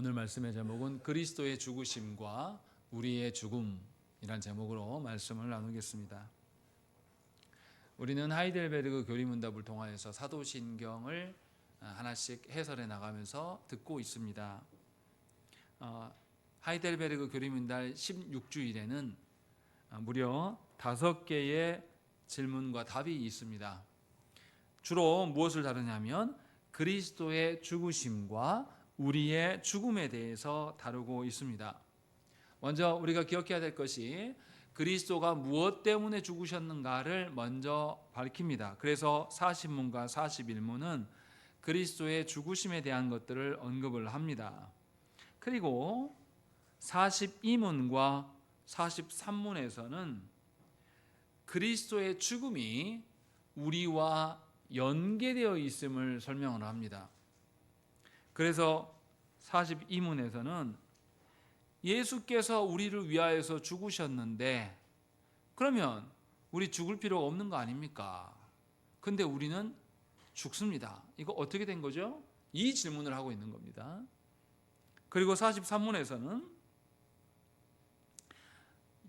오늘 말씀의 제목은 그리스도의 죽으심과 우리의 죽음이란 제목으로 말씀을 나누겠습니다. 우리는 하이델베르그 교리문답을 통하여서 사도신경을 하나씩 해설해 나가면서 듣고 있습니다. 하이델베르그 교리문답 16주일에는 무려 5개의 질문과 답이 있습니다. 주로 무엇을 다루냐면 그리스도의 죽으심과 우리의 죽음에 대해서 다루고 있습니다. 먼저 우리가 기억해야 될 것이 그리스도가 무엇 때문에 죽으셨는가를 먼저 밝힙니다. 그래서 40문과 41문은 그리스도의 죽으심에 대한 것들을 언급을 합니다. 그리고 42문과 43문에서는 그리스도의 죽음이 우리와 연계되어 있음을 설명을 합니다. 그래서 42문에서는 예수께서 우리를 위하여서 죽으셨는데 그러면 우리 죽을 필요가 없는 거 아닙니까? 근데 우리는 죽습니다. 이거 어떻게 된 거죠? 이 질문을 하고 있는 겁니다. 그리고 43문에서는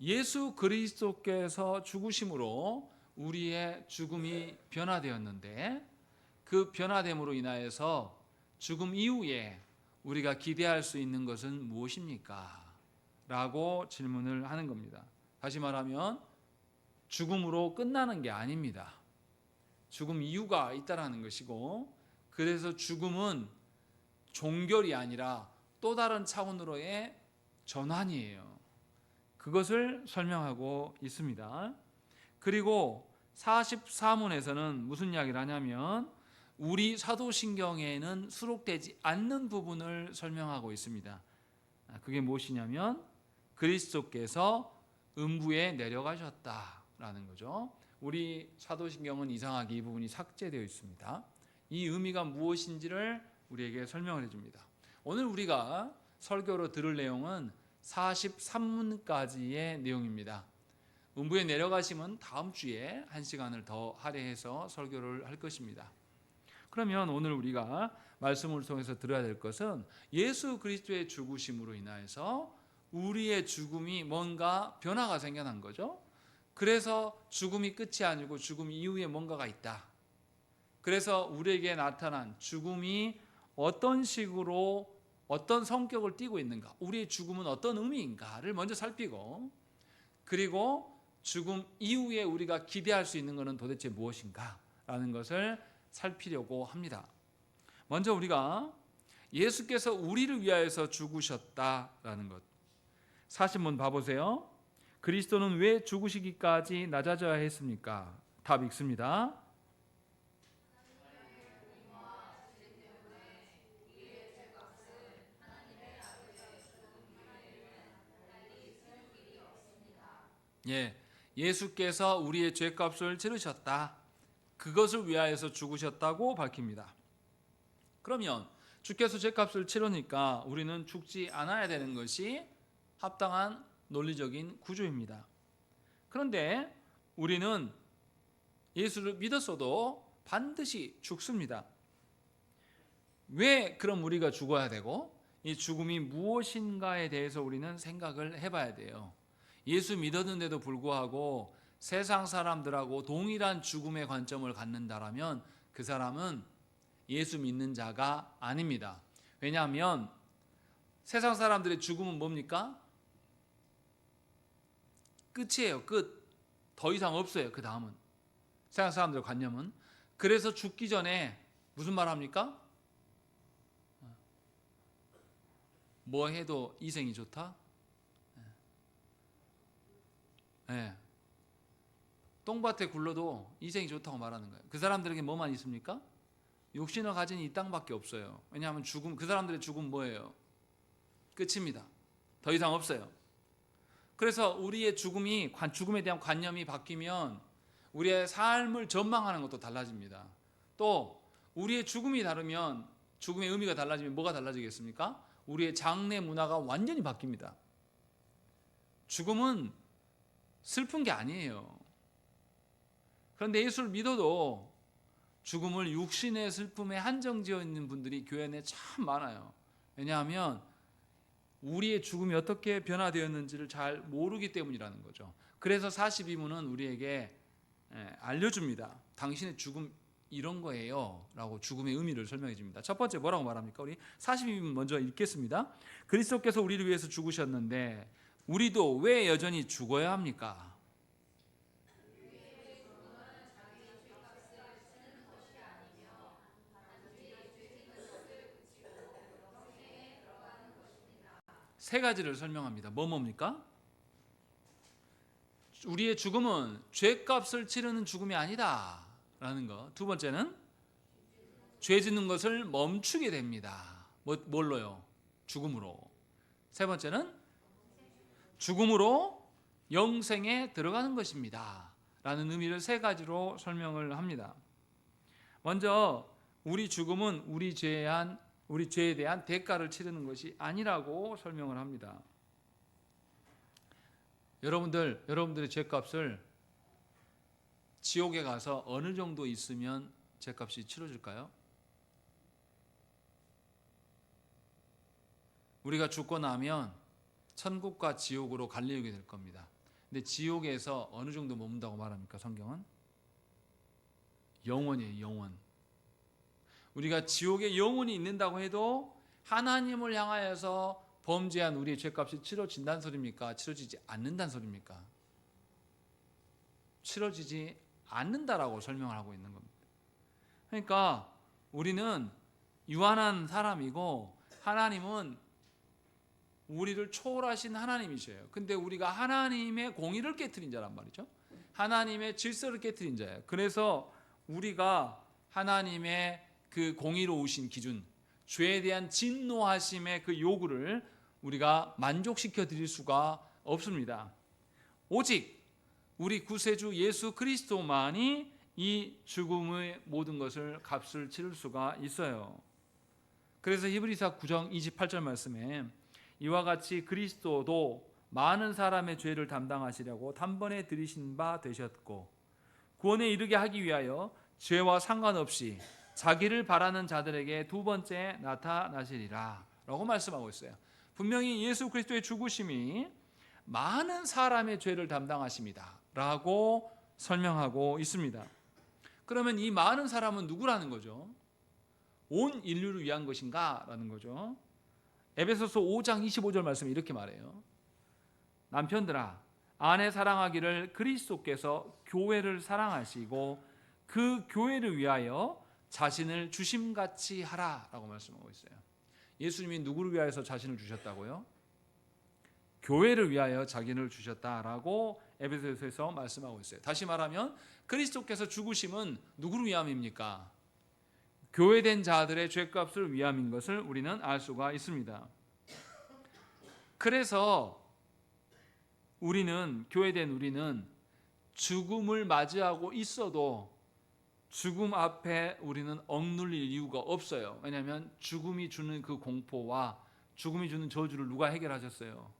예수 그리스도께서 죽으심으로 우리의 죽음이 변화되었는데 그 변화됨으로 인하여서 죽음 이후에 우리가 기대할 수 있는 것은 무엇입니까? 라고 질문을 하는 겁니다. 다시 말하면 죽음으로 끝나는 게 아닙니다. 죽음 이유가 있다라는 것이고, 그래서 죽음은 종결이 아니라 또 다른 차원으로의 전환이에요. 그것을 설명하고 있습니다. 그리고 44문에서는 무슨 이야기를 하냐면 우리 사도신경에는 수록되지 않는 부분을 설명하고 있습니다. 그게 무엇이냐면 그리스도께서 음부에 내려가셨다라는 거죠. 우리 사도신경은 이상하게 이 부분이 삭제되어 있습니다. 이 의미가 무엇인지를 우리에게 설명을 해줍니다. 오늘 우리가 설교로 들을 내용은 43문까지의 내용입니다. 음부에 내려가시면 다음 주에 1시간을 더 할애해서 설교를 할 것입니다. 그러면 오늘 우리가 말씀을 통해서 들어야 될 것은 예수 그리스도의 죽으심으로 인하여서 우리의 죽음이 뭔가 변화가 생겨난 거죠. 그래서 죽음이 끝이 아니고 죽음 이후에 뭔가가 있다. 그래서 우리에게 나타난 죽음이 어떤 식으로 어떤 성격을 띠고 있는가, 우리의 죽음은 어떤 의미인가를 먼저 살피고, 그리고 죽음 이후에 우리가 기대할 수 있는 것은 도대체 무엇인가라는 것을 살피려고 합니다. 먼저 우리가 예수께서 우리를 위하여서 죽으셨다라는 것. 40문 봐보세요. 그리스도는 왜 죽으시기까지 낮아져야 했습니까? 답 읽습니다. 예수께서 우리의 죄값을 치르셨다. 그것을 위하여서 죽으셨다고 밝힙니다. 그러면 주께서 죄값을 치르니까 우리는 죽지 않아야 되는 것이 합당한 논리적인 구조입니다. 그런데 우리는 예수를 믿었어도 반드시 죽습니다. 왜 그럼 우리가 죽어야 되고 이 죽음이 무엇인가에 대해서 우리는 생각을 해봐야 돼요. 예수 믿었는데도 불구하고 세상 사람들하고 동일한 죽음의 관점을 갖는다라면 그 사람은 예수 믿는 자가 아닙니다. 왜냐하면 세상 사람들의 죽음은 뭡니까? 끝이에요. 끝. 더 이상 없어요. 그 다음은. 세상 사람들의 관념은. 그래서 죽기 전에 무슨 말 합니까? 뭐 해도 이생이 좋다? 네. 똥밭에 굴러도 이생이 좋다고 말하는 거예요. 그 사람들에게 뭐만 있습니까? 육신을 가진 이 땅밖에 없어요. 왜냐하면 죽음, 그 사람들의 죽음 뭐예요? 끝입니다. 더 이상 없어요. 그래서 우리의 죽음에 대한 관념이 바뀌면 우리의 삶을 전망하는 것도 달라집니다. 또 우리의 죽음이 다르면, 죽음의 의미가 달라지면 뭐가 달라지겠습니까? 우리의 장래 문화가 완전히 바뀝니다. 죽음은 슬픈 게 아니에요. 그런데 예수를 믿어도 죽음을 육신의 슬픔에 한정지어 있는 분들이 교회 내에 참 많아요. 왜냐하면 우리의 죽음이 어떻게 변화되었는지를 잘 모르기 때문이라는 거죠. 그래서 42문은 우리에게 알려줍니다. 당신의 죽음 이런 거예요 라고 죽음의 의미를 설명해 줍니다. 첫 번째 뭐라고 말합니까? 우리 42문 먼저 읽겠습니다. 그리스도께서 우리를 위해서 죽으셨는데 우리도 왜 여전히 죽어야 합니까? 세 가지를 설명합니다. 뭡니까? 우리의 죽음은 죄값을 치르는 죽음이 아니다 라는 거. 두 번째는 죄 짓는 것을 멈추게 됩니다. 뭘로요? 죽음으로. 세 번째는 죽음으로 영생에 들어가는 것입니다 라는 의미를 세 가지로 설명을 합니다. 먼저 우리 죽음은 우리 죄에 대한 대가를 치르는 것이 아니라고 설명을 합니다. 여러분들의 죄값을 지옥에 가서 어느 정도 있으면 죄값이 치러질까요? 우리가 죽고 나면 천국과 지옥으로 갈리게 될 겁니다. 근데 지옥에서 어느 정도 머문다고 말합니까? 성경은 영원이에요. 영원. 우리가 지옥에 영원히 있는다고 해도 하나님을 향하여서 범죄한 우리의 죄값이 치러진다는 소리입니까? 치러지지 않는다는 소리입니까? 치러지지 않는다라고 설명을 하고 있는 겁니다. 그러니까 우리는 유한한 사람이고 하나님은 우리를 초월하신 하나님이셔요. 근데 우리가 하나님의 공의를 깨트린 자란 말이죠. 하나님의 질서를 깨트린 자예요. 그래서 우리가 하나님의 그 공의로우신 기준, 죄에 대한 진노하심의 그 요구를 우리가 만족시켜 드릴 수가 없습니다. 오직 우리 구세주 예수 그리스도만이 이 죽음의 모든 것을 값을 치를 수가 있어요. 그래서 히브리서 9장 28절 말씀에 이와 같이 그리스도도 많은 사람의 죄를 담당하시려고 단번에 들이신 바 되셨고 구원에 이르게 하기 위하여 죄와 상관없이 자기를 바라는 자들에게 두 번째 나타나시리라 라고 말씀하고 있어요. 분명히 예수 그리스도의 죽으심이 많은 사람의 죄를 담당하십니다 라고 설명하고 있습니다. 그러면 이 많은 사람은 누구라는 거죠? 온 인류를 위한 것인가? 라는 거죠. 에베소서 5장 25절 말씀이 이렇게 말해요. 남편들아 아내 사랑하기를 그리스도께서 교회를 사랑하시고 그 교회를 위하여 자신을 주심같이 하라라고 말씀하고 있어요. 예수님이 누구를 위하여서 자신을 주셨다고요? 교회를 위하여 자기를 주셨다라고 에베소서에서 말씀하고 있어요. 다시 말하면 그리스도께서 죽으심은 누구를 위함입니까? 교회된 자들의 죄값을 위함인 것을 우리는 알 수가 있습니다. 그래서 교회된 우리는 죽음을 맞이하고 있어도 죽음 앞에 우리는 억눌릴 이유가 없어요. 왜냐하면 죽음이 주는 그 공포와 죽음이 주는 저주를 누가 해결하셨어요?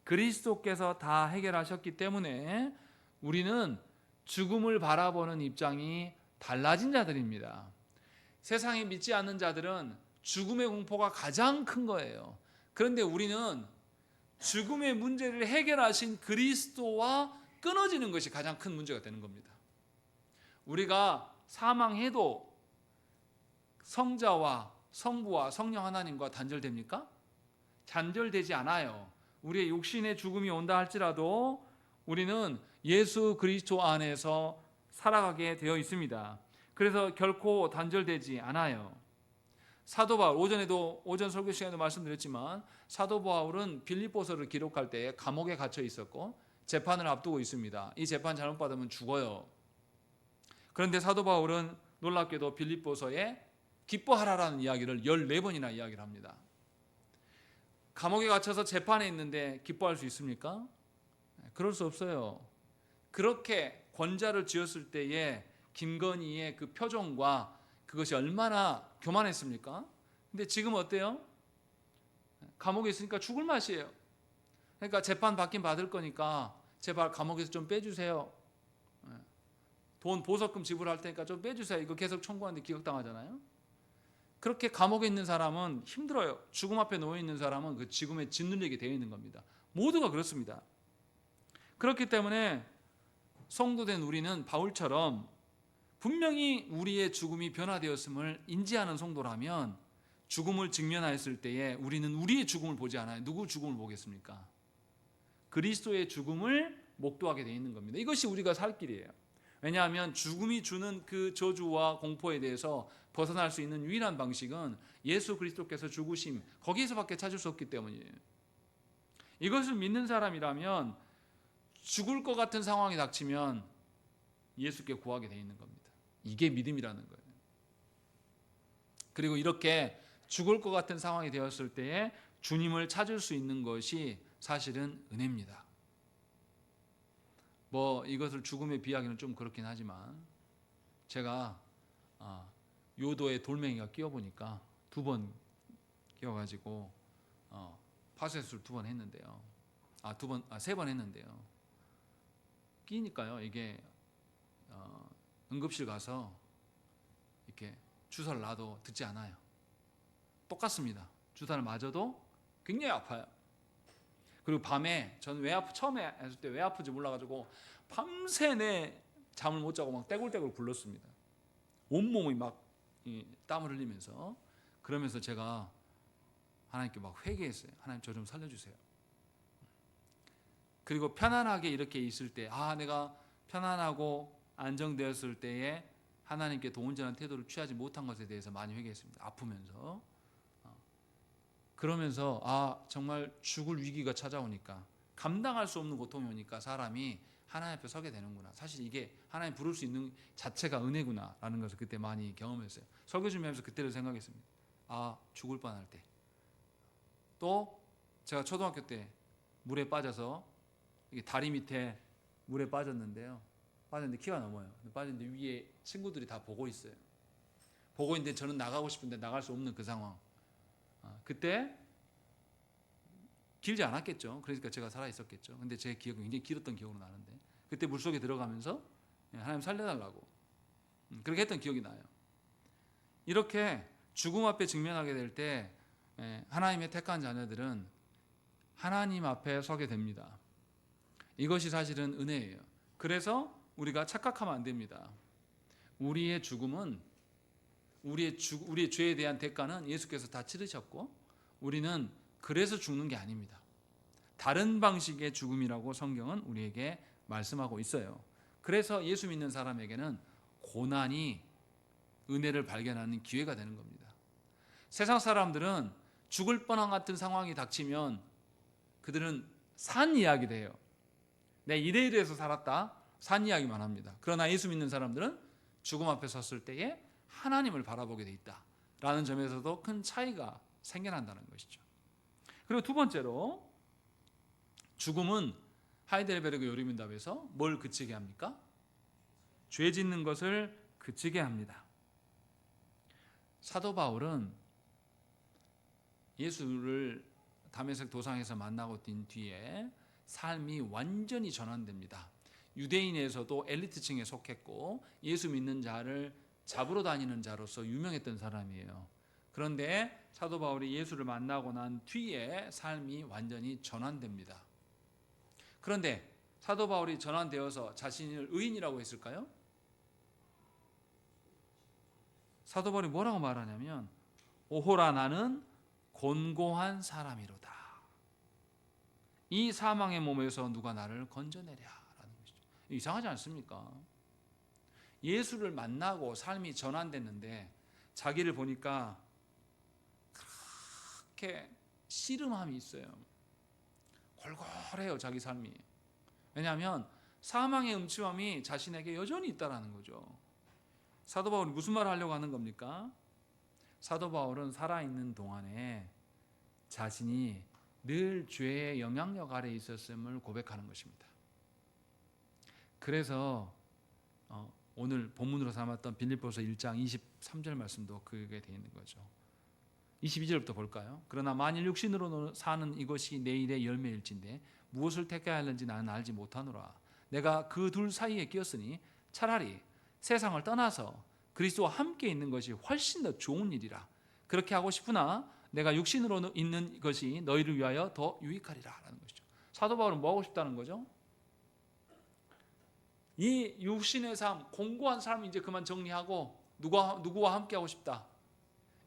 그리스도께서 다 해결하셨기 때문에 우리는 죽음을 바라보는 입장이 달라진 자들입니다. 세상에 믿지 않는 자들은 죽음의 공포가 가장 큰 거예요. 그런데 우리는 죽음의 문제를 해결하신 그리스도와 끊어지는 것이 가장 큰 문제가 되는 겁니다. 우리가 사망해도 성자와 성부와 성령 하나님과 단절됩니까? 단절되지 않아요. 우리의 육신의 죽음이 온다 할지라도 우리는 예수 그리스도 안에서 살아가게 되어 있습니다. 그래서 결코 단절되지 않아요. 사도 바울, 오전 설교 시간에도 말씀드렸지만 사도 바울은 빌립보서를 기록할 때 감옥에 갇혀 있었고 재판을 앞두고 있습니다. 이 재판 잘못 받으면 죽어요. 그런데 사도 바울은 놀랍게도 빌립보서에 기뻐하라라는 이야기를 14번이나 이야기를 합니다. 감옥에 갇혀서 재판에 있는데 기뻐할 수 있습니까? 그럴 수 없어요. 그렇게 권자를 지었을 때에 김건희의 그 표정과 그것이 얼마나 교만했습니까? 근데 지금 어때요? 감옥에 있으니까 죽을 맛이에요. 그러니까 재판 받긴 받을 거니까 제발 감옥에서 좀 빼주세요. 돈 보석금 지불할 테니까 좀 빼주세요. 이거 계속 청구하는데 기각당하잖아요. 그렇게 감옥에 있는 사람은 힘들어요. 죽음 앞에 놓여 있는 사람은 그 죽음에 짓눌리게 되어 있는 겁니다. 모두가 그렇습니다. 그렇기 때문에 성도된 우리는 바울처럼 분명히 우리의 죽음이 변화되었음을 인지하는 성도라면 죽음을 직면하였을 때에 우리는 우리의 죽음을 보지 않아요. 누구 죽음을 보겠습니까? 그리스도의 죽음을 목도하게 되어 있는 겁니다. 이것이 우리가 살 길이에요. 왜냐하면 죽음이 주는 그 저주와 공포에 대해서 벗어날 수 있는 유일한 방식은 예수 그리스도께서 죽으심, 거기에서밖에 찾을 수 없기 때문이에요. 이것을 믿는 사람이라면 죽을 것 같은 상황이 닥치면 예수께 구하게 되어 있는 겁니다. 이게 믿음이라는 거예요. 그리고 이렇게 죽을 것 같은 상황이 되었을 때에 주님을 찾을 수 있는 것이 사실은 은혜입니다. 이것을 죽음에 비하기는 좀 그렇긴 하지만 제가 요도에 돌멩이가 끼어보니까 2번 끼어가지고 파쇄술 2번 했는데요. 3번 했는데요. 끼니까요. 이게 응급실 가서 이렇게 주사를 놔도 듣지 않아요. 똑같습니다. 주사를 맞아도 굉장히 아파요. 그리고 밤에 전 처음에 했을 때 왜 아픈지 몰라가지고 밤새 내 잠을 못 자고 막 떼굴떼굴 굴렀습니다. 온몸이 막 땀을 흘리면서. 그러면서 제가 하나님께 막 회개했어요. 하나님 저 좀 살려주세요. 그리고 편안하게 이렇게 있을 때 내가 편안하고 안정되었을 때에 하나님께 도운전한 태도를 취하지 못한 것에 대해서 많이 회개했습니다. 아프면서. 그러면서 정말 죽을 위기가 찾아오니까 감당할 수 없는 고통이 오니까 사람이 하나님 앞에 서게 되는구나. 사실 이게 하나님 부를 수 있는 자체가 은혜구나 라는 것을 그때 많이 경험했어요. 설교 준비하면서 그때를 생각했습니다. 죽을 뻔할 때. 또 제가 초등학교 때 물에 빠져서 이게 다리 밑에 물에 빠졌는데요. 빠졌는데 키가 넘어요. 빠졌는데 위에 친구들이 다 보고 있어요. 보고 있는데 저는 나가고 싶은데 나갈 수 없는 그 상황. 그때 길지 않았겠죠. 그러니까 제가 살아 있었겠죠. 근데 제 기억은 굉장히 길었던 기억으로 나는데 그때 물속에 들어가면서 하나님 살려달라고 그렇게 했던 기억이 나요. 이렇게 죽음 앞에 직면하게 될 때 하나님의 택한 자녀들은 하나님 앞에 서게 됩니다. 이것이 사실은 은혜예요. 그래서 우리가 착각하면 안 됩니다. 우리의 죽음은 우리의 죄에 대한 대가는 예수께서 다 치르셨고 우리는 그래서 죽는 게 아닙니다. 다른 방식의 죽음이라고 성경은 우리에게 말씀하고 있어요. 그래서 예수 믿는 사람에게는 고난이 은혜를 발견하는 기회가 되는 겁니다. 세상 사람들은 죽을 뻔한 같은 상황이 닥치면 그들은 산 이야기를 해요. 내 이래이래해서 살았다. 산 이야기만 합니다. 그러나 예수 믿는 사람들은 죽음 앞에 섰을 때에 하나님을 바라보게 돼 있다라는 점에서도 큰 차이가 생겨난다는 것이죠. 그리고 두 번째로 죽음은 하이델베르그 요리문답에서 뭘 그치게 합니까? 죄 짓는 것을 그치게 합니다. 사도 바울은 예수를 다메섹 도상에서 만나고 뛴 뒤에 삶이 완전히 전환됩니다. 유대인에서도 엘리트층에 속했고 예수 믿는 자를 잡으러 다니는 자로서 유명했던 사람이에요. 그런데 사도 바울이 예수를 만나고 난 뒤에 삶이 완전히 전환됩니다. 그런데 사도 바울이 전환되어서 자신을 의인이라고 했을까요? 사도 바울이 뭐라고 말하냐면 오호라 나는 곤고한 사람이로다. 이 사망의 몸에서 누가 나를 건져내랴 라는 것이죠. 이상하지 않습니까? 예수를 만나고 삶이 전환됐는데 자기를 보니까 그렇게 씨름함이 있어요. 골골해요 자기 삶이. 왜냐하면 사망의 음침함이 자신에게 여전히 있다는 거죠. 사도 바울이 무슨 말을 하려고 하는 겁니까? 사도 바울은 살아있는 동안에 자신이 늘 죄의 영향력 아래에 있었음을 고백하는 것입니다. 그래서 오늘 본문으로 삼았던 빌립보서 1장 23절 말씀도 그게 되어 있는 거죠. 22절부터 볼까요? 그러나 만일 육신으로 사는 이것이 내일의 열매일진데 무엇을 택해야 하는지 나는 알지 못하노라. 내가 그 둘 사이에 끼었으니 차라리 세상을 떠나서 그리스도와 함께 있는 것이 훨씬 더 좋은 일이라. 그렇게 하고 싶으나 내가 육신으로 있는 것이 너희를 위하여 더 유익하리라 라는 것이죠. 사도 바울은 뭐 하고 싶다는 거죠? 이 육신의 삶, 공고한 삶 이제 그만 정리하고 누구와 함께 하고 싶다.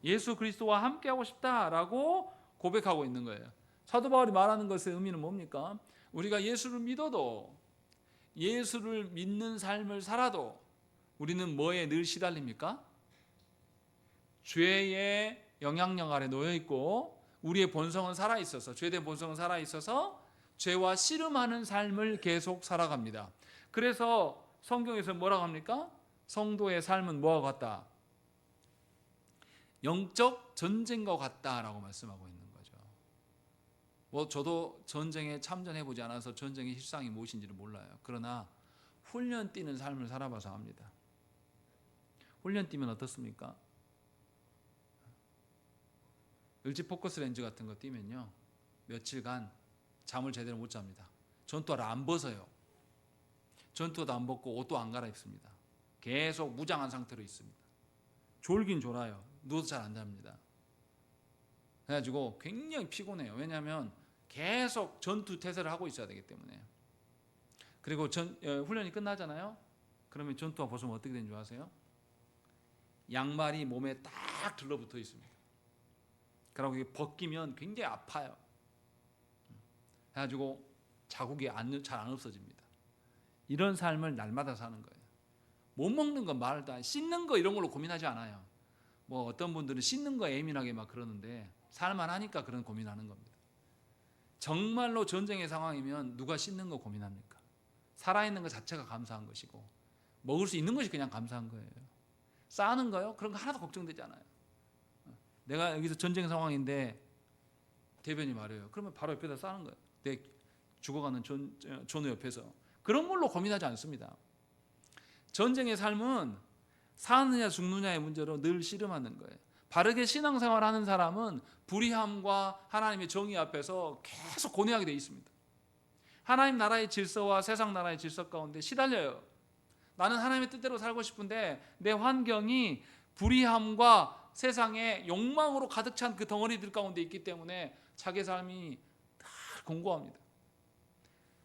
예수 그리스도와 함께 하고 싶다라고 고백하고 있는 거예요. 사도 바울이 말하는 것의 의미는 뭡니까? 우리가 예수를 믿어도, 예수를 믿는 삶을 살아도 우리는 뭐에 늘 시달립니까? 죄의 영향력 아래 놓여 있고 우리의 본성은 살아 있어서, 죄된 본성은 살아 있어서 죄와 씨름하는 삶을 계속 살아갑니다. 그래서 성경에서 뭐라고 합니까? 성도의 삶은 뭐와 같다? 영적 전쟁과 같다라고 말씀하고 있는 거죠. 뭐 저도 전쟁에 참전해 보지 않아서 전쟁의 실상이 무엇인지를 몰라요. 그러나 훈련 뛰는 삶을 살아봐서 압니다. 훈련 뛰면 어떻습니까? 을지 포커스 렌즈 같은 거 뛰면요, 며칠간 잠을 제대로 못 잡니다. 전투화를 안 벗어요. 전투도 안 벗고 옷도 안 갈아입습니다. 계속 무장한 상태로 있습니다. 졸긴 졸아요. 누워도 잘 안 잡니다. 그래가지고 굉장히 피곤해요. 왜냐하면 계속 전투 태세를 하고 있어야 되기 때문에. 그리고 훈련이 끝나잖아요. 그러면 전투화 벗으면 어떻게 되는 줄 아세요? 양말이 몸에 딱 들러붙어 있습니다. 그리고 이게 벗기면 굉장히 아파요. 그래가지고 자국이 잘 안 없어집니다. 이런 삶을 날마다 사는 거예요. 못 먹는 거 말도 안, 씻는 거 이런 걸로 고민하지 않아요. 뭐 어떤 분들은 씻는 거 예민하게 막 그러는데 살만하니까 그런 고민하는 겁니다. 정말로 전쟁의 상황이면 누가 씻는 거 고민합니까? 살아있는 것 자체가 감사한 것이고 먹을 수 있는 것이 그냥 감사한 거예요. 싸는 거요? 그런 거 하나도 걱정되지 않아요. 내가 여기서 전쟁 상황인데 대변이 말해요. 그러면 바로 옆에다 싸는 거예요. 내 죽어가는 전우 옆에서. 그런 걸로 고민하지 않습니다. 전쟁의 삶은 사느냐 죽느냐의 문제로 늘 씨름하는 거예요. 바르게 신앙생활하는 사람은 불의함과 하나님의 정의 앞에서 계속 고뇌하게 되어 있습니다. 하나님 나라의 질서와 세상 나라의 질서 가운데 시달려요. 나는 하나님의 뜻대로 살고 싶은데 내 환경이 불의함과 세상의 욕망으로 가득 찬 그 덩어리들 가운데 있기 때문에 자기 삶이 다 공고합니다.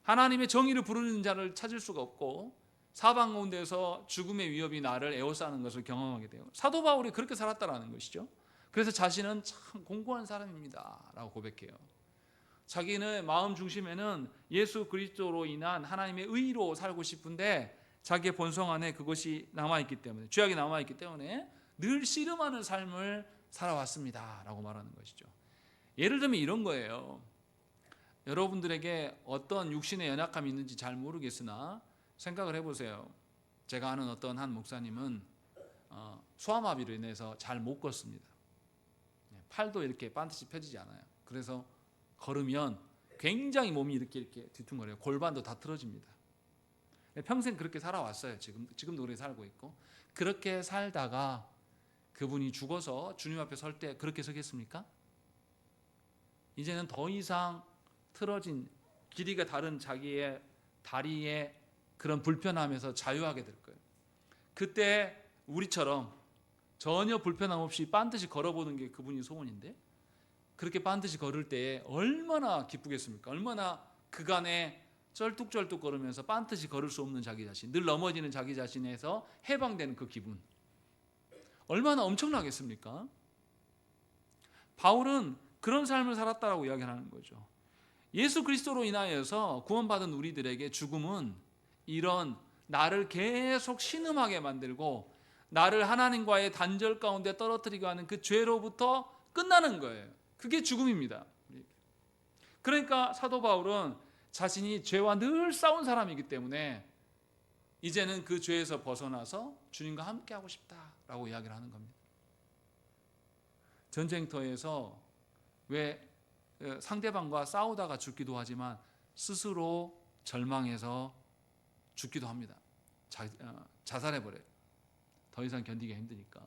하나님의 정의를 부르는 자를 찾을 수가 없고 사방 가운데서 죽음의 위협이 나를 에워싸는 것을 경험하게 돼요. 사도 바울이 그렇게 살았다라는 것이죠. 그래서 자신은 참 공고한 사람입니다 라고 고백해요. 자기는 마음 중심에는 예수 그리스도로 인한 하나님의 의로 살고 싶은데 자기의 본성 안에 그것이 남아있기 때문에, 죄악이 남아있기 때문에 늘 씨름하는 삶을 살아왔습니다 라고 말하는 것이죠. 예를 들면 이런 거예요. 여러분들에게 어떤 육신의 연약함이 있는지 잘 모르겠으나 생각을 해보세요. 제가 아는 어떤 한 목사님은 소아마비로 인해서 잘 못 걷습니다. 팔도 이렇게 반드시 펴지지 않아요. 그래서 걸으면 굉장히 몸이 이렇게 뒤뚱거려요. 골반도 다 틀어집니다. 평생 그렇게 살아왔어요. 지금도 그렇게 살고 있고. 그렇게 살다가 그분이 죽어서 주님 앞에 설 때 그렇게 서겠습니까? 이제는 더 이상 틀어진 길이가 다른 자기의 다리에 그런 불편함에서 자유하게 될 거예요. 그때 우리처럼 전혀 불편함 없이 반드시 걸어보는 게 그분이 소원인데, 그렇게 반드시 걸을 때에 얼마나 기쁘겠습니까? 얼마나 그간에 쩔뚝쩔뚝 걸으면서 반드시 걸을 수 없는 자기 자신, 늘 넘어지는 자기 자신에서 해방되는 그 기분, 얼마나 엄청나겠습니까? 바울은 그런 삶을 살았다라고 이야기하는 거죠. 예수 그리스도로 인하여서 구원받은 우리들에게 죽음은 이런 나를 계속 신음하게 만들고 나를 하나님과의 단절 가운데 떨어뜨리게 하는 그 죄로부터 끝나는 거예요. 그게 죽음입니다. 그러니까 사도 바울은 자신이 죄와 늘 싸운 사람이기 때문에 이제는 그 죄에서 벗어나서 주님과 함께하고 싶다라고 이야기를 하는 겁니다. 전쟁터에서 왜 상대방과 싸우다가 죽기도 하지만 스스로 절망해서 죽기도 합니다. 자살해버려요. 더 이상 견디기 힘드니까.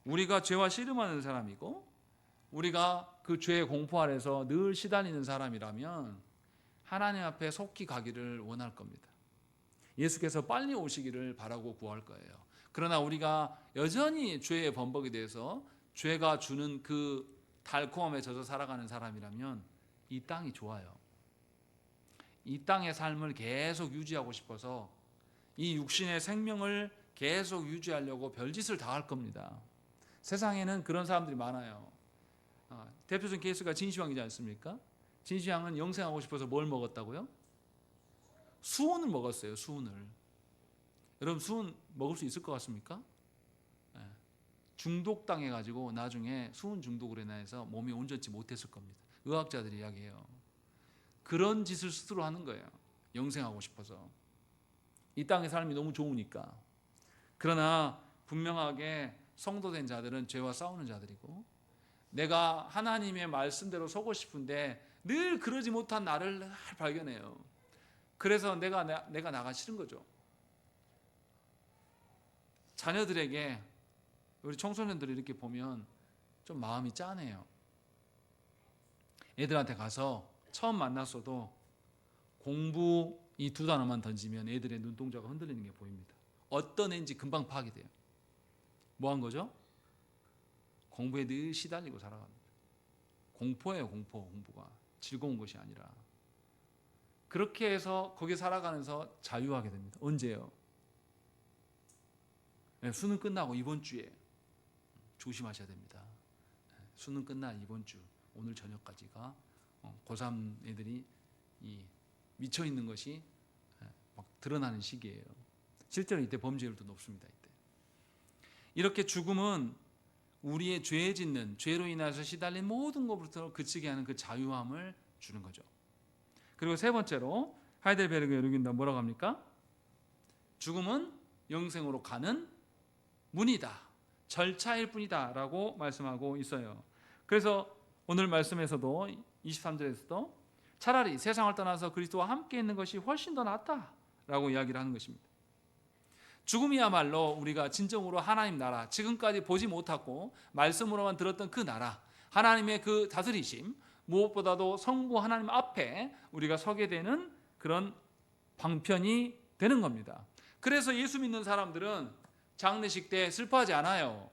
우리가 죄와 씨름하는 사람이고 우리가 그 죄의 공포 아래서 늘 시달리는 사람이라면 하나님 앞에 속히 가기를 원할 겁니다. 예수께서 빨리 오시기를 바라고 구할 거예요. 그러나 우리가 여전히 죄의 범벅에 대해서 죄가 주는 그 달콤함에 젖어 살아가는 사람이라면 이 땅이 좋아요. 이 땅의 삶을 계속 유지하고 싶어서 이 육신의 생명을 계속 유지하려고 별짓을 다 할 겁니다. 세상에는 그런 사람들이 많아요. 대표적인 케이스가 진시황이지 않습니까? 진시황은 영생하고 싶어서 뭘 먹었다고요? 수은을 먹었어요. 수은을. 여러분 수은 먹을 수 있을 것 같습니까? 중독당해가지고 나중에 수은 중독으로 인해서 몸이 온전치 못했을 겁니다. 의학자들이 이야기해요. 그런 짓을 스스로 하는 거예요. 영생하고 싶어서. 이 땅의 삶이 너무 좋으니까. 그러나 분명하게 성도된 자들은 죄와 싸우는 자들이고, 내가 하나님의 말씀대로 서고 싶은데 늘 그러지 못한 나를 발견해요. 그래서 내가 나가 싫은 거죠. 자녀들에게, 우리 청소년들이 이렇게 보면 좀 마음이 짠해요. 애들한테 가서 처음 만났어도 공부 이 두 단어만 던지면 애들의 눈동자가 흔들리는 게 보입니다. 어떤 애인지 금방 파악이 돼요. 뭐 한 거죠? 공부에 늘 시달리고 살아갑니다. 공포예요, 공부가. 즐거운 것이 아니라. 그렇게 해서 거기 살아가면서 자유하게 됩니다. 언제요? 수능 끝나고 이번 주에 조심하셔야 됩니다. 수능 끝난 이번 주, 오늘 저녁까지가 고3 애들이 미쳐 있는 것이 막 드러나는 시기예요. 실제로 이때 범죄율도 높습니다. 이때. 이렇게 죽음은 우리의 죄 짓는, 죄로 인해서 시달린 모든 것부터 그치게 하는 그 자유함을 주는 거죠. 그리고 세 번째로 하이델베르그 여르긴다 뭐라고 합니까? 죽음은 영생으로 가는 문이다. 절차일 뿐이다 라고 말씀하고 있어요. 그래서 오늘 말씀에서도 23절에서도 차라리 세상을 떠나서 그리스도와 함께 있는 것이 훨씬 더 낫다라고 이야기를 하는 것입니다. 죽음이야말로 우리가 진정으로 하나님 나라, 지금까지 보지 못하고 말씀으로만 들었던 그 나라, 하나님의 그 다스리심, 무엇보다도 성부 하나님 앞에 우리가 서게 되는 그런 방편이 되는 겁니다. 그래서 예수 믿는 사람들은 장례식 때 슬퍼하지 않아요.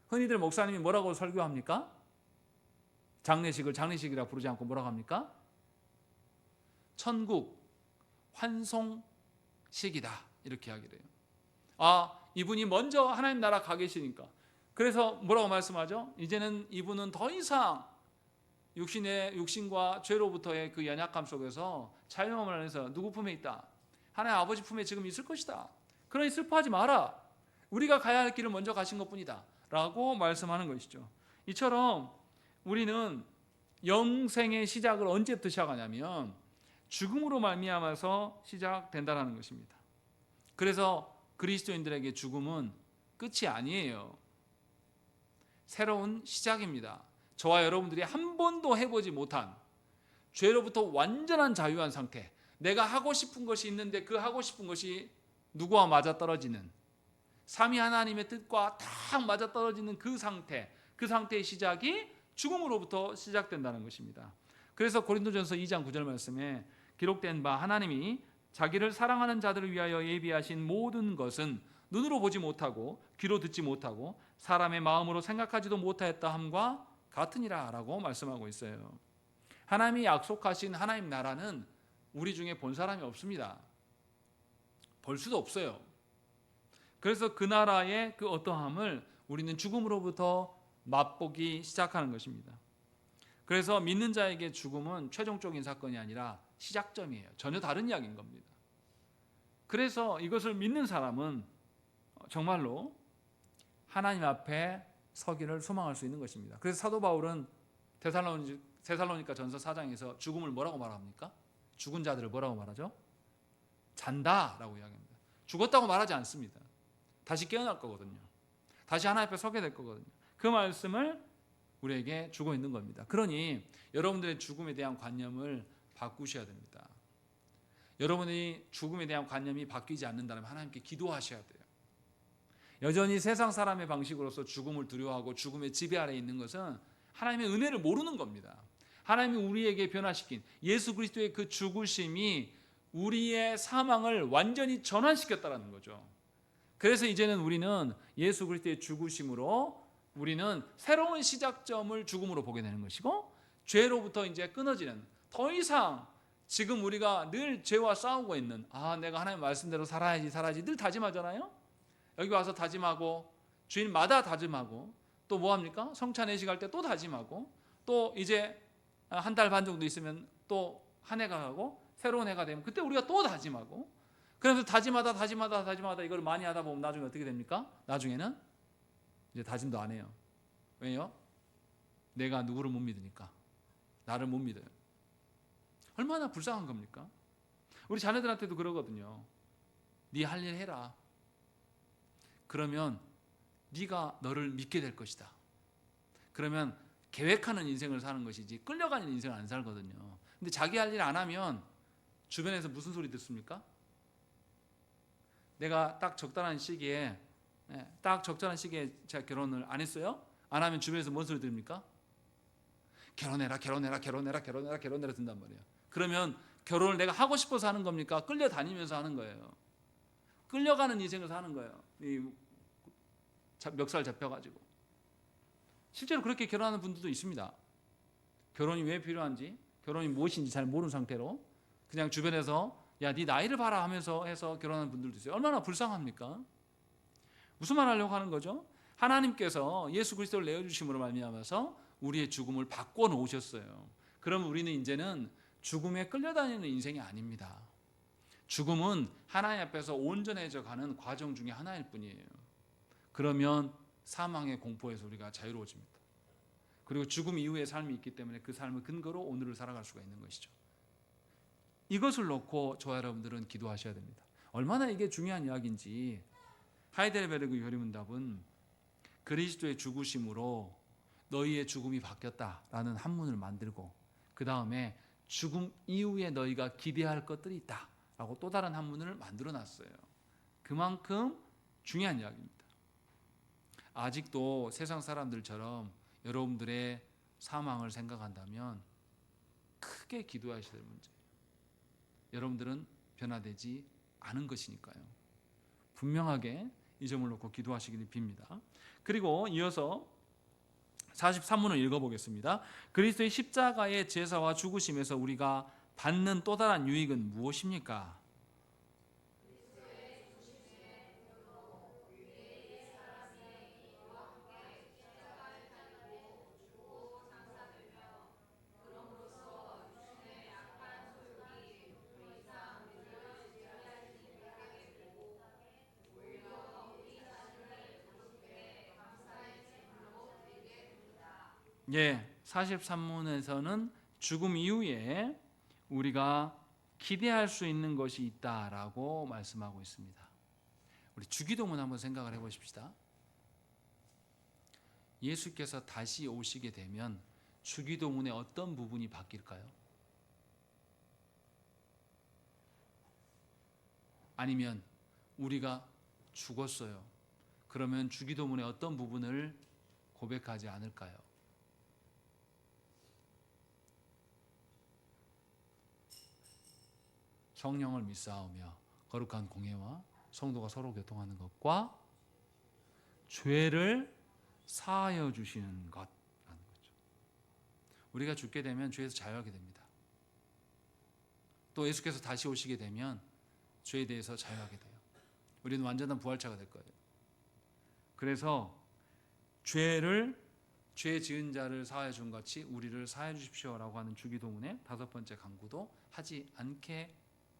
흔히들 목사님이 뭐라고 설교합니까? 장례식을 장례식이라 부르지 않고 뭐라고 합니까? 천국 환송식이다 이렇게 이야기를 해요. 이분이 먼저 하나님 나라 가 계시니까. 그래서 뭐라고 말씀하죠? 이제는 이분은 더 이상 육신과 죄로부터의 그 연약함 속에서 자유함을 안에서 누구 품에 있다? 하나님 아버지 품에 지금 있을 것이다. 그러니 슬퍼하지 마라. 우리가 가야 할 길을 먼저 가신 것뿐이다 라고 말씀하는 것이죠. 이처럼 우리는 영생의 시작을 언제부터 시작하냐면 죽음으로 말미암아서 시작된다는 것입니다. 그래서 그리스도인들에게 죽음은 끝이 아니에요. 새로운 시작입니다. 저와 여러분들이 한 번도 해보지 못한 죄로부터 완전한 자유한 상태, 내가 하고 싶은 것이 있는데 그 하고 싶은 것이 누구와 맞아떨어지는, 삼위 하나님의 뜻과 딱 맞아떨어지는 그 상태의 시작이 죽음으로부터 시작된다는 것입니다. 그래서 고린도전서 2장 9절 말씀에 기록된 바 하나님이 자기를 사랑하는 자들을 위하여 예비하신 모든 것은 눈으로 보지 못하고 귀로 듣지 못하고 사람의 마음으로 생각하지도 못하였다 함과 같으니라 라고 말씀하고 있어요. 하나님이 약속하신 하나님 나라는 우리 중에 본 사람이 없습니다. 볼 수도 없어요. 그래서 그 나라의 그 어떠함을 우리는 죽음으로부터 맛보기 시작하는 것입니다. 그래서 믿는 자에게 죽음은 최종적인 사건이 아니라 시작점이에요. 전혀 다른 이야기인 겁니다. 그래서 이것을 믿는 사람은 정말로 하나님 앞에 서기를 소망할 수 있는 것입니다. 그래서 사도 바울은 데살로니가 전서 4장에서 죽음을 뭐라고 말합니까? 죽은 자들을 뭐라고 말하죠? 잔다라고 이야기합니다. 죽었다고 말하지 않습니다. 다시 깨어날 거거든요. 다시 하나님 앞에 서게 될 거거든요. 그 말씀을 우리에게 주고 있는 겁니다. 그러니 여러분들의 죽음에 대한 관념을 바꾸셔야 됩니다. 여러분이 죽음에 대한 관념이 바뀌지 않는다면 하나님께 기도하셔야 돼요. 여전히 세상 사람의 방식으로서 죽음을 두려워하고 죽음의 지배 아래에 있는 것은 하나님의 은혜를 모르는 겁니다. 하나님이 우리에게 변화시킨 예수 그리스도의 그 죽으심이 우리의 사망을 완전히 전환시켰다는 거죠. 그래서 이제는 우리는 예수 그리스도의 죽으심으로 우리는 새로운 시작점을 죽음으로 보게 되는 것이고, 죄로부터 이제 끊어지는, 더 이상 지금 우리가 늘 죄와 싸우고 있는, 내가 하나님 말씀대로 살아야지 늘 다짐하잖아요. 여기 와서 다짐하고, 주일마다 다짐하고, 또 뭐합니까? 성찬 예식할 때 또 다짐하고, 또 이제 한 달 반 정도 있으면 또 한 해가 가고, 새로운 해가 되면 그때 우리가 또 다짐하고, 그래서 다짐하다 이걸 많이 하다 보면 나중에 어떻게 됩니까? 나중에는 이제 다짐도 안 해요. 왜요? 내가 누구를 못 믿으니까. 나를 못 믿어요. 얼마나 불쌍한 겁니까? 우리 자녀들한테도 그러거든요. 네 할 일 해라. 그러면 네가 너를 믿게 될 것이다. 그러면 계획하는 인생을 사는 것이지 끌려가는 인생을 안 살거든요. 근데 자기 할 일 안 하면 주변에서 무슨 소리 듣습니까? 내가 딱 적절한 시기에 제가 결혼을 안 했어요? 안 하면 주변에서 뭔 소리 들립니까? 결혼해라 든단 말이에요. 그러면 결혼을 내가 하고 싶어서 하는 겁니까? 끌려다니면서 하는 거예요. 끌려가는 인생을 사는 거예요. 멱살 잡혀가지고. 실제로 그렇게 결혼하는 분들도 있습니다. 결혼이 왜 필요한지, 결혼이 무엇인지 잘 모르는 상태로 그냥 주변에서 야, 네 나이를 봐라 하면서 해서 결혼하는 분들도 있어요. 얼마나 불쌍합니까? 무슨 말 하려고 하는 거죠? 하나님께서 예수 그리스도를 내어주심으로 말미암아서 우리의 죽음을 바꿔놓으셨어요. 그럼 우리는 이제는 죽음에 끌려다니는 인생이 아닙니다. 죽음은 하나님 앞에서 온전해져 가는 과정 중에 하나일 뿐이에요. 그러면 사망의 공포에서 우리가 자유로워집니다. 그리고 죽음 이후의 삶이 있기 때문에 그 삶을 근거로 오늘을 살아갈 수가 있는 것이죠. 이것을 놓고 저와 여러분들은 기도하셔야 됩니다. 얼마나 이게 중요한 이야기인지 하이델베르그 교리문답은 그리스도의 죽으심으로 너희의 죽음이 바뀌었다라는 한문을 만들고, 그 다음에 죽음 이후에 너희가 기대할 것들이 있다라고 또 다른 한문을 만들어 놨어요. 그만큼 중요한 이야기입니다. 아직도 세상 사람들처럼 여러분들의 사망을 생각한다면 크게 기도하셔야 될 문제예요. 여러분들은 변화되지 않은 것이니까요. 분명하게 이 점을 놓고 기도하시기를 빕니다. 그리고 이어서 43문을 읽어보겠습니다. 그리스도의 십자가의 제사와 죽으심에서 우리가 받는 또 다른 유익은 무엇입니까? 예, 43문에서는 죽음 이후에 우리가 기대할 수 있는 것이 있다라고 말씀하고 있습니다. 우리 주기도문 한번 생각을 해보십시다. 예수께서 다시 오시게 되면 주기도문의 어떤 부분이 바뀔까요? 아니면 우리가 죽었어요. 그러면 주기도문의 어떤 부분을 고백하지 않을까요? 성령을 믿사오며 거룩한 공예와 성도가 서로 교통하는 것과 죄를 사하여 주시는 것라는 거죠. 우리가 죽게 되면 죄에서 자유하게 됩니다. 또 예수께서 다시 오시게 되면 죄에 대해서 자유하게 돼요. 우리는 완전한 부활체가 될 거예요. 그래서 죄 지은 자를 사하여 준 같이 우리를 사하여 주십시오라고 하는 주기도문의 5번째 강구도 하지 않게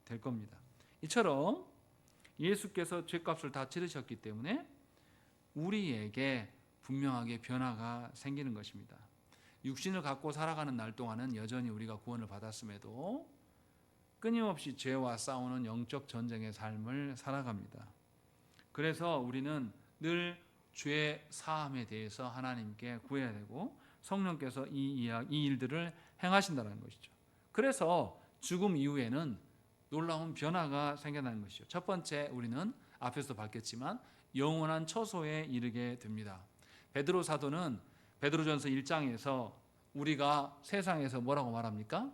될 겁니다. 이처럼 예수께서 죄값을 다 치르셨기 때문에 우리에게 분명하게 변화가 생기는 것입니다. 육신을 갖고 살아가는 날 동안은 여전히 우리가 구원을 받았음에도 끊임없이 죄와 싸우는 영적 전쟁의 삶을 살아갑니다. 그래서 우리는 늘 죄 사함에 대해서 하나님께 구해야 되고 성령께서 이 일들을 행하신다는 것이죠. 그래서 죽음 이후에는 놀라운 변화가 생겨나는 것이죠. 첫 번째, 우리는 앞에서도 밝혔지만 영원한 처소에 이르게 됩니다. 베드로 사도는 베드로전서 1장에서 우리가 세상에서 뭐라고 말합니까?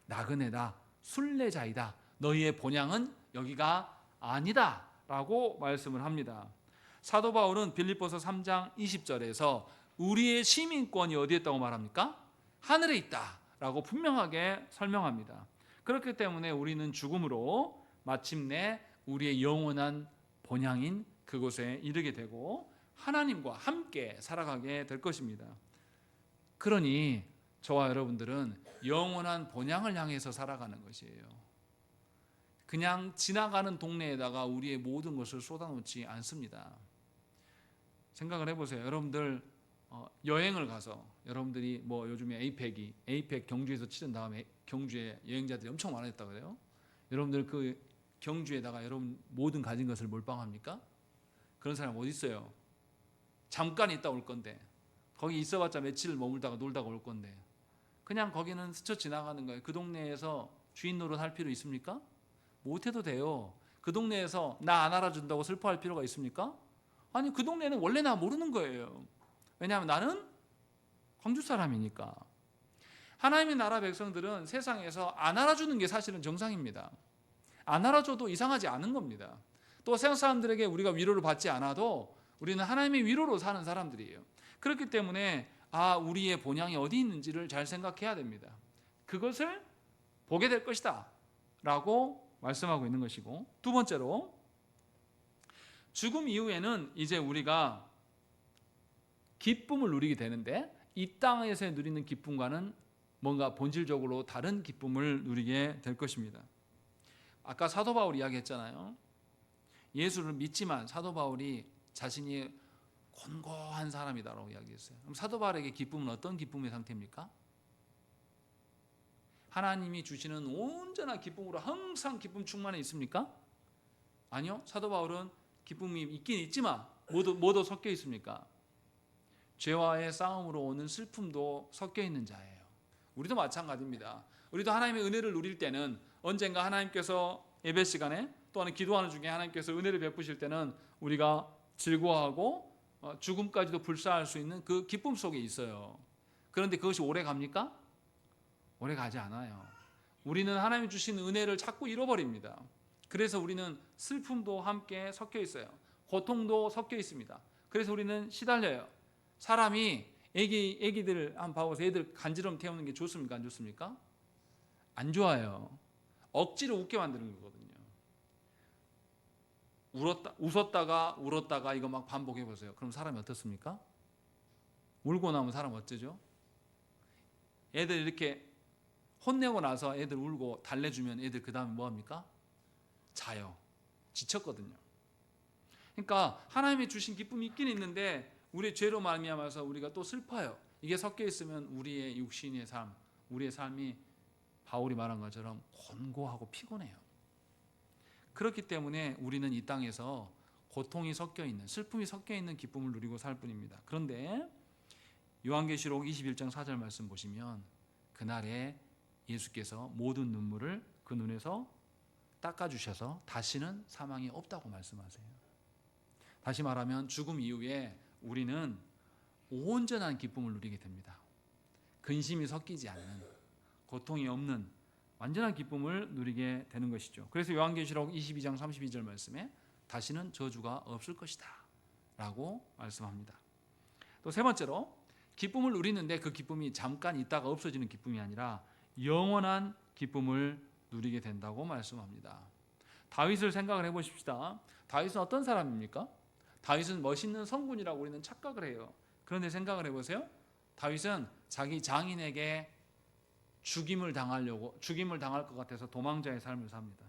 나그네다, 순례자이다, 너희의 본향은 여기가 아니다 라고 말씀을 합니다. 사도 바울은 빌립보서 3장 20절에서 우리의 시민권이 어디에 있다고 말합니까? 하늘에 있다라고 분명하게 설명합니다. 그렇기 때문에 우리는 죽음으로 마침내 우리의 영원한 본향인 그곳에 이르게 되고 하나님과 함께 살아가게 될 것입니다. 그러니 저와 여러분들은 영원한 본향을 향해서 살아가는 것이에요. 그냥 지나가는 동네에다가 우리의 모든 것을 쏟아놓지 않습니다. 생각을 해보세요. 여러분들 여행을 가서 여러분들이 뭐 요즘에 에이펙 경주에서 치른 다음에 경주에 여행자들이 엄청 많아졌다고 그래요. 여러분들 그 경주에다가 여러분 모든 가진 것을 몰빵합니까? 그런 사람 어디 있어요? 잠깐 있다 올 건데, 거기 있어봤자 며칠 머물다가 놀다가 올 건데, 그냥 거기는 스쳐 지나가는 거예요. 그 동네에서 주인 노릇할 필요 있습니까? 못해도 돼요. 그 동네에서 나 안 알아준다고 슬퍼할 필요가 있습니까? 아니, 그 동네는 원래 나 모르는 거예요. 왜냐하면 나는 광주 사람이니까. 하나님의 나라 백성들은 세상에서 안 알아주는 게 사실은 정상입니다. 안 알아줘도 이상하지 않은 겁니다. 또 세상 사람들에게 우리가 위로를 받지 않아도 우리는 하나님의 위로로 사는 사람들이에요. 그렇기 때문에 우리의 본향이 어디 있는지를 잘 생각해야 됩니다. 그것을 보게 될 것이다 라고 말씀하고 있는 것이고, 두 번째로 죽음 이후에는 이제 우리가 기쁨을 누리게 되는데, 이 땅에서 누리는 기쁨과는 뭔가 본질적으로 다른 기쁨을 누리게 될 것입니다. 아까 사도 바울 이야기했잖아요. 예수를 믿지만 사도 바울이 자신이 곤고한 사람이다라고 이야기했어요. 그럼 사도 바울에게 기쁨은 어떤 기쁨의 상태입니까? 하나님이 주시는 온전한 기쁨으로 항상 기쁨 충만해 있습니까? 아니요. 사도 바울은 기쁨이 있긴 있지만 뭐도 섞여 있습니까? 죄와의 싸움으로 오는 슬픔도 섞여 있는 자예요. 우리도 마찬가지입니다. 우리도 하나님의 은혜를 누릴 때는 언젠가 하나님께서 예배 시간에 또는 기도하는 중에 하나님께서 은혜를 베푸실 때는 우리가 즐거워하고 죽음까지도 불사할 수 있는 그 기쁨 속에 있어요. 그런데 그것이 오래 갑니까? 오래 가지 않아요. 우리는 하나님이 주신 은혜를 자꾸 잃어버립니다. 그래서 우리는 슬픔도 함께 섞여 있어요. 고통도 섞여 있습니다. 그래서 우리는 시달려요. 사람이 애기들 한번 봐보세요. 애들 간지럼 태우는 게 좋습니까? 안 좋습니까? 안 좋아요. 억지로 웃게 만드는 거거든요. 웃었다가 울었다가 이거 막 반복해 보세요. 그럼 사람이 어떻습니까? 울고 나면 사람 어쩌죠? 애들 이렇게 혼내고 나서 애들 울고 달래주면 애들 그 다음에 뭐합니까? 자요. 지쳤거든요. 그러니까 하나님이 주신 기쁨이 있긴 있는데 우리의 죄로 말미암아서 우리가 또 슬퍼요. 이게 섞여 있으면 우리의 육신의 삶, 우리의 삶이 바울이 말한 것처럼 곤고하고 피곤해요. 그렇기 때문에 우리는 이 땅에서 고통이 섞여 있는, 슬픔이 섞여 있는 기쁨을 누리고 살 뿐입니다. 그런데 요한계시록 21장 4절 말씀 보시면 그날에 예수께서 모든 눈물을 그 눈에서 닦아주셔서 다시는 사망이 없다고 말씀하세요. 다시 말하면 죽음 이후에 우리는 온전한 기쁨을 누리게 됩니다. 근심이 섞이지 않는, 고통이 없는 완전한 기쁨을 누리게 되는 것이죠. 그래서 요한계시록 22장 32절 말씀에 다시는 저주가 없을 것이다 라고 말씀합니다. 또 세 번째로 기쁨을 누리는데 그 기쁨이 잠깐 있다가 없어지는 기쁨이 아니라 영원한 기쁨을 누리게 된다고 말씀합니다. 다윗을 생각을 해보십시다. 다윗은 어떤 사람입니까? 다윗은 멋있는 성군이라고 우리는 착각을 해요. 그런데 생각을 해보세요. 다윗은 자기 장인에게 죽임을 당할 것 같아서 도망자의 삶을 삽니다.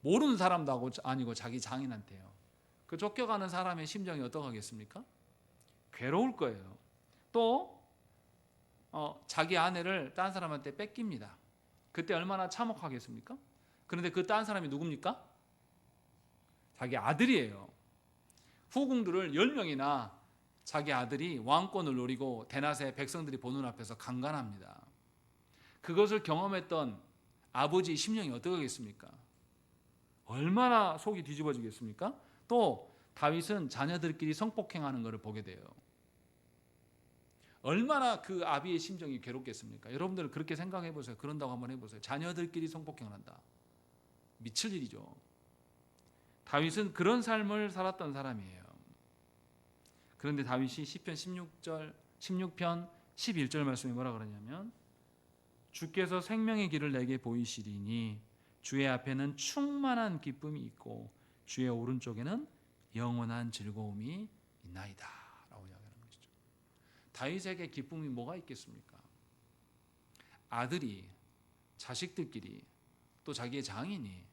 모르는 사람도 아니고 자기 장인한테요. 그 쫓겨가는 사람의 심정이 어떠하겠습니까? 괴로울 거예요. 또 자기 아내를 딴 사람한테 뺏깁니다. 그때 얼마나 참혹하겠습니까? 그런데 그 딴 사람이 누굽니까? 자기 아들이에요. 후궁들을 10명이나 자기 아들이 왕권을 노리고 대낮에 백성들이 보는 앞에서 강간합니다. 그것을 경험했던 아버지의 심령이 어떠하겠습니까? 얼마나 속이 뒤집어지겠습니까? 또 다윗은 자녀들끼리 성폭행하는 것을 보게 돼요. 얼마나 그 아비의 심정이 괴롭겠습니까? 여러분들 그렇게 생각해 보세요. 그런다고 한번 해보세요. 자녀들끼리 성폭행을 한다. 미칠 일이죠. 다윗은 그런 삶을 살았던 사람이에요. 그런데 다윗이 시편 16편 11절 말씀에 뭐라 그러냐면 주께서 생명의 길을 내게 보이시리니 주의 앞에는 충만한 기쁨이 있고 주의 오른쪽에는 영원한 즐거움이 있나이다 라고 이야기하는 것이죠. 다윗에게 기쁨이 뭐가 있겠습니까? 아들이 자식들끼리 또 자기의 장인이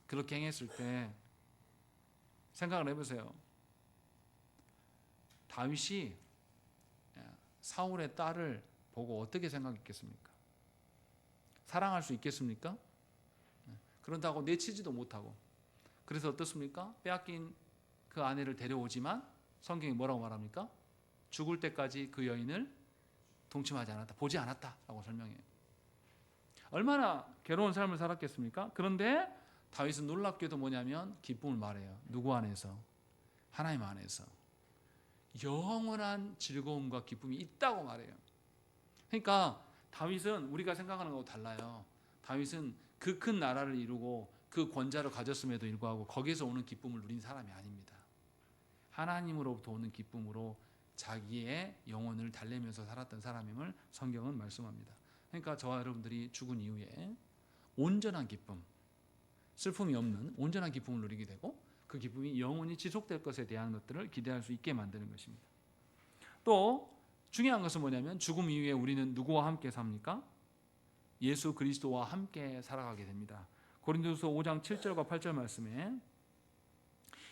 그렇게 행했을 때 생각을 해보세요. 다윗이 사울의 딸을 보고 어떻게 생각했겠습니까? 사랑할 수 있겠습니까? 그런다고 내치지도 못하고, 그래서 어떻습니까? 빼앗긴 그 아내를 데려오지만 성경이 뭐라고 말합니까? 죽을 때까지 그 여인을 동침하지 않았다, 보지 않았다 라고 설명해요. 얼마나 괴로운 삶을 살았겠습니까? 그런데 다윗은 놀랍게도 뭐냐면 기쁨을 말해요. 누구 안에서? 하나님 안에서 영원한 즐거움과 기쁨이 있다고 말해요. 그러니까 다윗은 우리가 생각하는 것과 달라요. 다윗은 그 큰 나라를 이루고 그 권좌를 가졌음에도 불구하고 거기에서 오는 기쁨을 누린 사람이 아닙니다. 하나님으로부터 오는 기쁨으로 자기의 영혼을 달래면서 살았던 사람임을 성경은 말씀합니다. 그러니까 저와 여러분들이 죽은 이후에 온전한 기쁨, 슬픔이 없는 온전한 기쁨을 누리게 되고 그 기쁨이 영원히 지속될 것에 대한 것들을 기대할 수 있게 만드는 것입니다. 또 중요한 것은 뭐냐면 죽음 이후에 우리는 누구와 함께 삽니까? 예수 그리스도와 함께 살아가게 됩니다. 고린도서 5장 7절과 8절 말씀에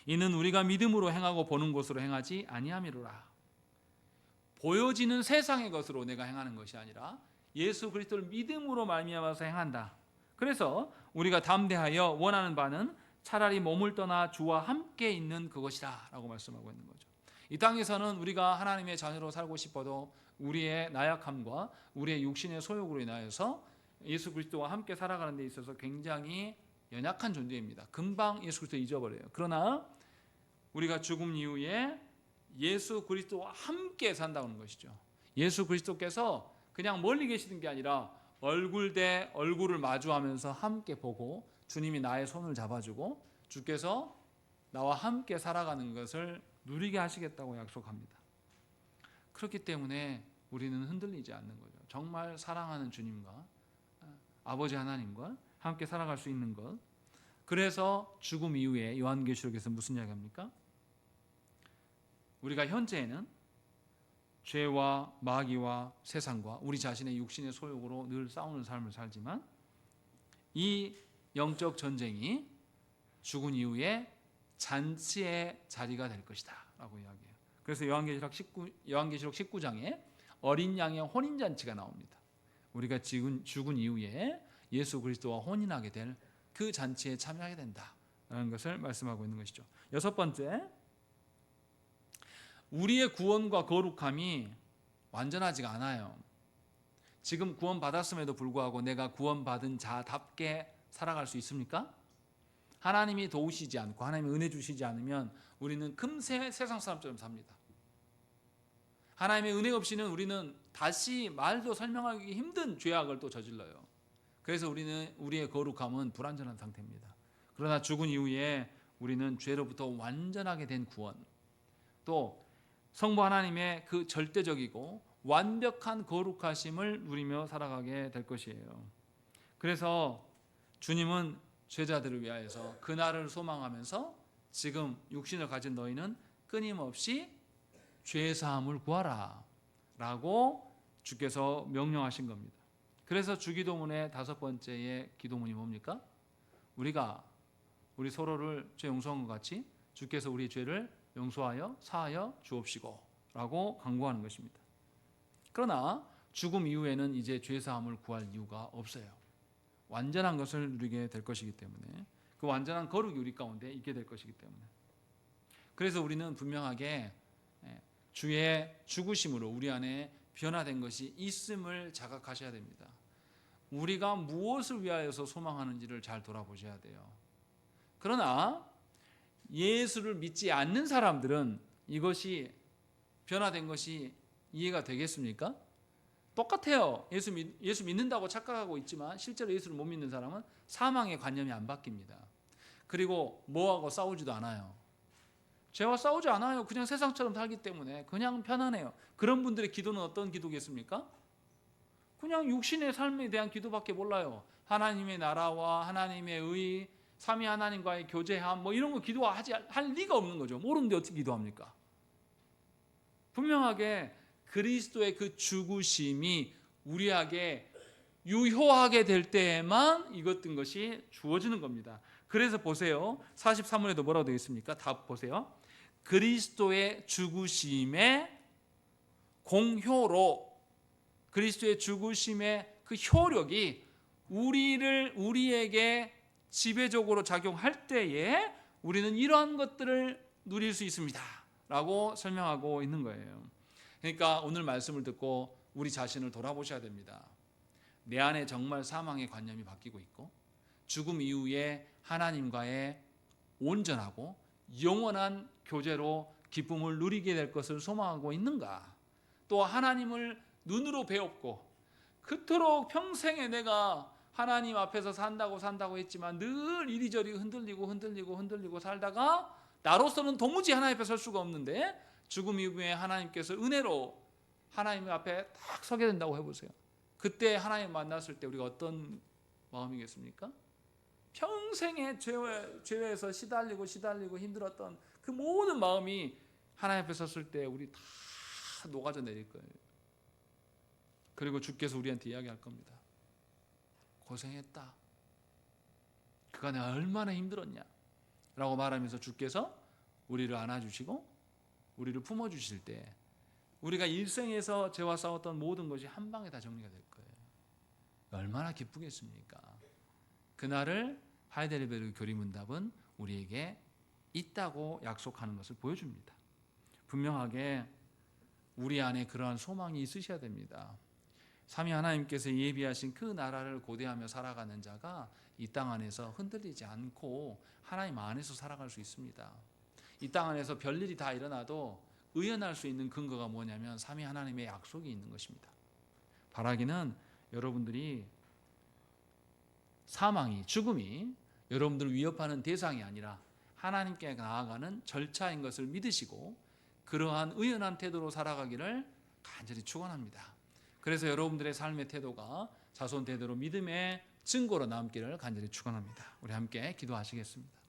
이는 우리가 믿음으로 행하고 보는 것으로 행하지 아니함이로라. 보여지는 세상의 것으로 내가 행하는 것이 아니라 예수 그리스도를 믿음으로 말미암아서 행한다. 그래서 우리가 담대하여 원하는 바는 차라리 몸을 떠나 주와 함께 있는 그것이다 라고 말씀하고 있는 거죠. 이 땅에서는 우리가 하나님의 자녀로 살고 싶어도 우리의 나약함과 우리의 육신의 소욕으로 인하여서 예수 그리스도와 함께 살아가는 데 있어서 굉장히 연약한 존재입니다. 금방 예수 그리스도 잊어버려요. 그러나 우리가 죽음 이후에 예수 그리스도와 함께 산다는 것이죠. 예수 그리스도께서 그냥 멀리 계시는 게 아니라 얼굴 대 얼굴을 마주하면서 함께 보고 주님이 나의 손을 잡아주고 주께서 나와 함께 살아가는 것을 누리게 하시겠다고 약속합니다. 그렇기 때문에 우리는 흔들리지 않는 거죠. 정말 사랑하는 주님과 아버지 하나님과 함께 살아갈 수 있는 것. 그래서 죽음 이후에 요한계시록에서 무슨 이야기합니까? 우리가 현재에는 죄와 마귀와 세상과 우리 자신의 육신의 소욕으로 늘 싸우는 삶을 살지만 이 영적 전쟁이 죽은 이후에 잔치의 자리가 될 것이다 라고 이야기해요. 그래서 요한계시록 19장에 어린 양의 혼인잔치가 나옵니다. 우리가 죽은 이후에 예수 그리스도와 혼인하게 될 그 잔치에 참여하게 된다라는 것을 말씀하고 있는 것이죠. 여섯 번째, 우리의 구원과 거룩함이 완전하지가 않아요. 지금 구원받았음에도 불구하고 내가 구원받은 자답게 살아갈 수 있습니까? 하나님이 도우시지 않고 하나님이 은혜 주시지 않으면 우리는 금세 세상 사람처럼 삽니다. 하나님의 은혜 없이는 우리는 다시 말도 설명하기 힘든 죄악을 또 저질러요. 그래서 우리의 거룩함은 불완전한 상태입니다. 그러나 죽은 이후에 우리는 죄로부터 완전하게 된 구원, 또 성부 하나님의 그 절대적이고 완벽한 거룩하심을 누리며 살아가게 될 것이에요. 그래서 주님은 죄자들을 위하여서 그날을 소망하면서 지금 육신을 가진 너희는 끊임없이 죄사함을 구하라 라고 주께서 명령하신 겁니다. 그래서 주기도문의 다섯 번째의 기도문이 뭡니까? 우리 서로를 죄 용서한 것 같이 주께서 우리 죄를 용서하여 사하여 주옵시고 라고 간구하는 것입니다. 그러나 죽음 이후에는 이제 죄사함을 구할 이유가 없어요. 완전한 것을 누리게 될 것이기 때문에, 그 완전한 거룩이 우리 가운데 있게 될 것이기 때문에, 그래서 우리는 분명하게 주의 죽으심으로 우리 안에 변화된 것이 있음을 자각하셔야 됩니다. 우리가 무엇을 위하여서 소망하는지를 잘 돌아보셔야 돼요. 그러나 예수를 믿지 않는 사람들은 이것이 변화된 것이 이해가 되겠습니까? 똑같아요. 예수 믿는다고 착각하고 있지만 실제로 예수를 못 믿는 사람은 사망의 관념이 안 바뀝니다. 그리고 뭐하고 싸우지도 않아요. 죄와 싸우지 않아요. 그냥 세상처럼 살기 때문에 그냥 편안해요. 그런 분들의 기도는 어떤 기도겠습니까? 그냥 육신의 삶에 대한 기도밖에 몰라요. 하나님의 나라와 하나님의 의, 삼위 하나님과의 교제함 뭐 이런 거 할 리가 없는 거죠. 모르는데 어떻게 기도합니까? 분명하게 그리스도의 그 죽으심이 우리에게 유효하게 될 때에만 이것든 것이 주어지는 겁니다. 그래서 보세요. 43절에도 뭐라고 되어 있습니까? 답 보세요. 그리스도의 죽으심의 공효로, 그리스도의 죽으심의 그 효력이 우리에게 지배적으로 작용할 때에 우리는 이러한 것들을 누릴 수 있습니다 라고 설명하고 있는 거예요. 그러니까 오늘 말씀을 듣고 우리 자신을 돌아보셔야 됩니다. 내 안에 정말 사망의 관념이 바뀌고 있고 죽음 이후에 하나님과의 온전하고 영원한 교제로 기쁨을 누리게 될 것을 소망하고 있는가? 또 하나님을 눈으로 배웠고 그토록 평생에 내가 하나님 앞에서 산다고 했지만 늘 이리저리 흔들리고 살다가 나로서는 도무지 하나님 앞에 설 수가 없는데 죽음 이후에 하나님께서 은혜로 하나님 앞에 딱 서게 된다고 해보세요. 그때 하나님 만났을 때 우리가 어떤 마음이겠습니까? 평생의 죄에서 시달리고 힘들었던 그 모든 마음이 하나님 앞에 섰을 때 우리 다 녹아져 내릴 거예요. 그리고 주께서 우리한테 이야기할 겁니다. 고생했다. 그가 내가 얼마나 힘들었냐 라고 말하면서 주께서 우리를 안아주시고 우리를 품어주실 때 우리가 일생에서 죄와 싸웠던 모든 것이 한 방에 다 정리가 될 거예요. 얼마나 기쁘겠습니까? 그날을 하이델베르그 교리문답은 우리에게 있다고 약속하는 것을 보여줍니다. 분명하게 우리 안에 그러한 소망이 있으셔야 됩니다. 삼위 하나님께서 예비하신 그 나라를 고대하며 살아가는 자가 이 땅 안에서 흔들리지 않고 하나님 안에서 살아갈 수 있습니다. 이 땅 안에서 별일이 다 일어나도 의연할 수 있는 근거가 뭐냐면 삼위 하나님의 약속이 있는 것입니다. 바라기는 여러분들이 죽음이 여러분들을 위협하는 대상이 아니라 하나님께 나아가는 절차인 것을 믿으시고 그러한 의연한 태도로 살아가기를 간절히 축원합니다. 그래서 여러분들의 삶의 태도가 자손 대대로 믿음의 증거로 남기를 간절히 축원합니다. 우리 함께 기도하시겠습니다.